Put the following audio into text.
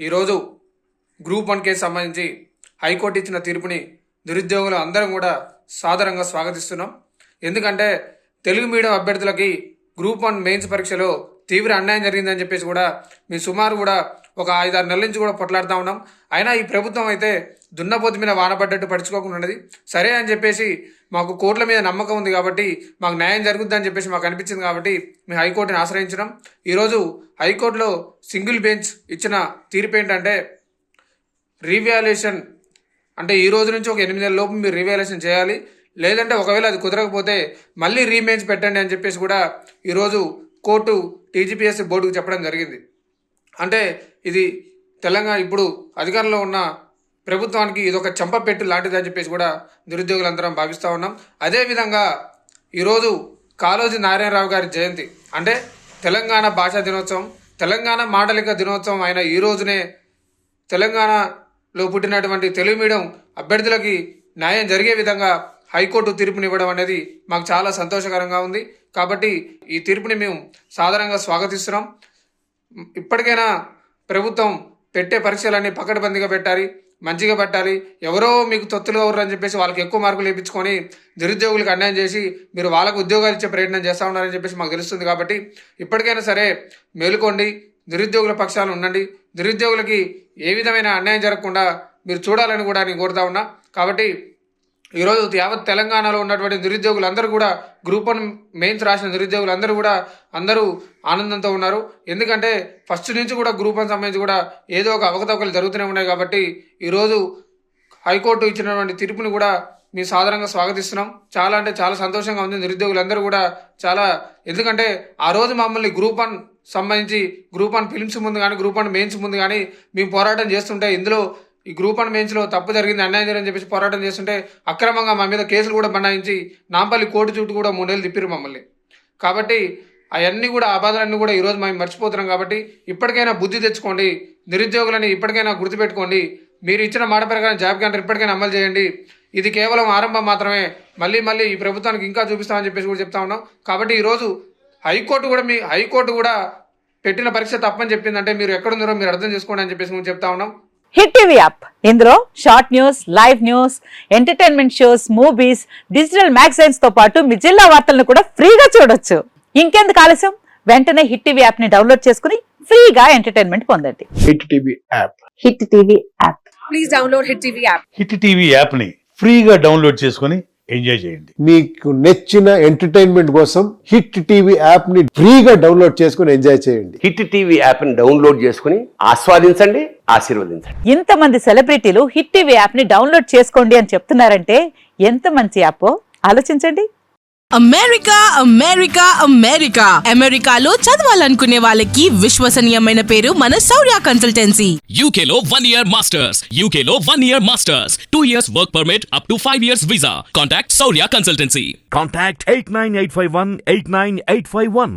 ఈరోజు group 1 case సంబంధించి high court ఇచ్చిన తీర్పుని నిరుద్యోగులు అందరం కూడా సాదరంగా స్వాగతిస్తున్నాం. ఎందుకంటే తెలుగు మీడియం అభ్యర్థులకి గ్రూప్ 1 మెయిన్స్ పరీక్షలో తీవ్ర అన్యాయం జరిగిందని చెప్పేసి కూడా మేము సుమారు కూడా ఒక 5-6 నెలల నుంచి కూడా పొట్లాడుతూ ఉన్నాం. అయినా ఈ ప్రభుత్వం అయితే దున్నపోతు మీద వానపడ్డట్టు పడుచుకోకుండా ఉన్నది. సరే అని చెప్పేసి మాకు కోర్టుల మీద నమ్మకం ఉంది కాబట్టి మాకు న్యాయం జరుగుద్దని చెప్పేసి మాకు అనిపించింది కాబట్టి మేము హైకోర్టుని ఆశ్రయించడం. ఈరోజు హైకోర్టులో సింగిల్ బెంచ్ ఇచ్చిన తీర్పు ఏంటంటే రీవాల్యుయేషన్ అంటే ఈ రోజు నుంచి ఒక 8 నెలల లోపు మీరు రీవాల్యుయేషన్ చేయాలి, లేదంటే ఒకవేళ అది కుదరకపోతే మళ్ళీ రీబెంచ్ పెట్టండి అని చెప్పేసి కూడా ఈరోజు కోర్టు టీజీపీఎస్సీ బోర్డుకు చెప్పడం జరిగింది. అంటే ఇది తెలంగాణ ఇప్పుడు అధికారంలో ఉన్న ప్రభుత్వానికి ఇదొక చెంపపెట్టు లాంటిదని చెప్పేసి కూడా నిరుద్యోగులందరం భావిస్తూ ఉన్నాం. అదేవిధంగా ఈరోజు కాళోజీ నారాయణరావు గారి జయంతి అంటే తెలంగాణ భాషా దినోత్సవం, తెలంగాణ మాండలిక దినోత్సవం అయిన ఈ రోజునే తెలంగాణలో పుట్టినటువంటి తెలుగు మీడియం అభ్యర్థులకి న్యాయం జరిగే విధంగా హైకోర్టు తీర్పునివ్వడం అనేది మాకు చాలా సంతోషకరంగా ఉంది. కాబట్టి ఈ తీర్పుని మేము సాధారణంగా స్వాగతిస్తున్నాం. ఇప్పటికైనా ప్రభుత్వం పెట్టే పరీక్షలన్నీ పకడ్బందీగా పెట్టాలి, మంచిగా పెట్టాలి. ఎవరో మీకు తొత్తులుగా ఉర్రని చెప్పేసి వాళ్ళకి ఎక్కువ మార్కులు వేయించుకొని నిరుద్యోగులకు అన్యాయం చేసి మీరు వాళ్ళకు ఉద్యోగాలు ఇచ్చే ప్రయత్నం చేస్తూ ఉన్నారని చెప్పేసి మాకు తెలుస్తుంది. కాబట్టి ఇప్పటికైనా సరే మేలుకోండి, నిరుద్యోగుల పక్షాన ఉండండి. నిరుద్యోగులకి ఏ విధమైన అన్యాయం జరగకుండా మీరు చూడాలని కూడా నేను కోరుతా ఉన్నా. కాబట్టి ఈరోజు యావత్ తెలంగాణలో ఉన్నటువంటి నిరుద్యోగులందరూ కూడా గ్రూప్ 1 మెయిన్స్ రాసిన నిరుద్యోగులందరూ కూడా అందరూ ఆనందంతో ఉన్నారు. ఎందుకంటే ఫస్ట్ నుంచి కూడా గ్రూప్ 1 సంబంధించి కూడా ఏదో ఒక అవకతవకలు జరుగుతూనే ఉన్నాయి. కాబట్టి ఈరోజు హైకోర్టు ఇచ్చినటువంటి తీర్పుని కూడా మేము సాధారణంగా స్వాగతిస్తున్నాం. చాలా అంటే చాలా సంతోషంగా ఉంది. నిరుద్యోగులందరూ కూడా చాలా, ఎందుకంటే ఆ రోజు మమ్మల్ని గ్రూప్ 1 సంబంధించి గ్రూప్ 1 ఫిలిమ్స్ ముందు కానీ గ్రూప్ 1 మెయిన్స్ ముందు కానీ మేము పోరాటం చేస్తుంటే ఇందులో ఈ గ్రూప్ 1 మెయిన్స్లో తప్పు జరిగింది, అన్యాయం జరిగిందని చెప్పేసి పోరాటం చేస్తుంటే అక్రమంగా మా మీద కేసులు కూడా బనాయించి నాంపల్లి కోర్టు చుట్టూ కూడా 3 నెలలు తిప్పిరు మమ్మల్ని. కాబట్టి అవన్నీ కూడా ఆ బాధలన్నీ కూడా ఈరోజు మేము మర్చిపోతున్నాం. కాబట్టి ఇప్పటికైనా బుద్ధి తెచ్చుకోండి, నిరుద్యోగులని ఇప్పటికైనా గుర్తుపెట్టుకోండి. మీరు ఇచ్చిన మాట ప్రకారం జాబ్ క్యాలెండర్ ఇప్పటికైనా అమలు చేయండి. ఇది కేవలం ఆరంభం మాత్రమే, మళ్ళీ ఈ ప్రభుత్వానికి ఇంకా చూపిస్తామని చెప్పేసి కూడా చెప్తా ఉన్నాం. కాబట్టి ఈరోజు హైకోర్టు కూడా పెట్టిన పరీక్ష తప్పని చెప్పిందంటే మీరు ఎక్కడున్నారో మీరు అర్థం చేసుకోండి అని చెప్పేసి చెప్తా ఉన్నాం. హిట్ టీవీ యాప్ ఇందులో short news, live news, entertainment shows, movies, digital magazines తో పాటు మీ జిల్లా వార్తలను కూడా ఫ్రీగా చూడొచ్చు. ఇంకెందుకు ఆలస్యం, వెంటనే హిట్ టీవీ యాప్ ని డౌన్లోడ్ చేసుకుని ఫ్రీగా ఎంటర్టైన్మెంట్ పొందండి. Hit TV app. Hit TV app. Please download hit TV app. Hit TV app ని ఫ్రీగా డౌన్లోడ్ చేసుకుని ఎంజాయ్ చేయండి. మీకు నచ్చిన ఎంటర్టైన్మెంట్ కోసం హిట్ టీవీ యాప్ ని ఫ్రీగా డౌన్లోడ్ చేసుకుని ఎంజాయ్ చేయండి. హిట్ టీవీ యాప్ ని డౌన్లోడ్ చేసుకుని ఆస్వాదించండి, ఆశీర్వదించండి. ఇంతమంది సెలబ్రిటీలు హిట్ టీవీ యాప్ ని డౌన్లోడ్ చేసుకోండి అని చెప్తున్నారంటే ఎంత మంచి యాప్ ఆలోచించండి. అమెరికాలో చదవాలనుకునే వాళ్ళకి విశ్వసనీయమైన పేరు మన శౌర్య కన్సల్టెన్సీ. UK లో 1 year masters, UK లో 1 year masters, 2 years work permit up to 5 years visa. Contact Saurya Consultancy. Contact 89851 89851.